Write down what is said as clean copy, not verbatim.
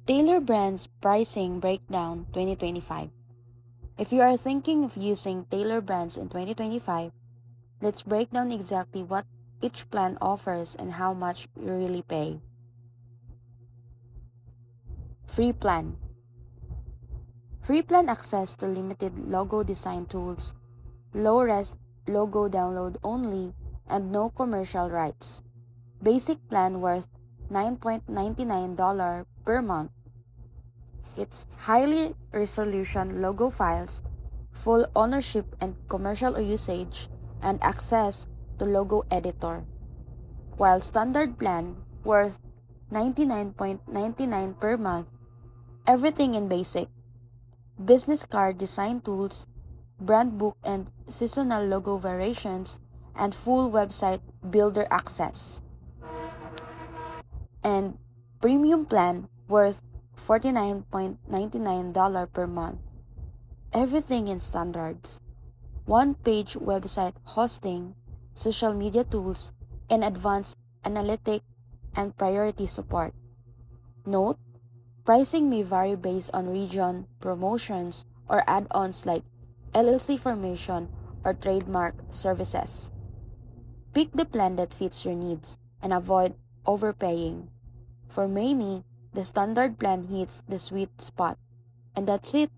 Tailor Brands Pricing Breakdown 2025. If you are thinking of using Tailor Brands in 2025, let's break down exactly what each plan offers and how much you really pay. Free plan. Free plan access to limited logo design tools, low-res logo download only, and no commercial rights. Basic plan worth $9.99 per month. It's highly resolution logo files, full ownership and commercial usage, and access to logo editor. While standard plan worth $99.99 per month, everything in basic, business card design tools, brand book and seasonal logo variations, and full website builder access. And premium plan worth $49.99 per month. Everything in standards. One-page website hosting, social media tools, and advanced analytic and priority support. Note, pricing may vary based on region, promotions, or add-ons like LLC formation or trademark services. Pick the plan that fits your needs and avoid overpaying. For many, the standard plan hits the sweet spot. And that's it.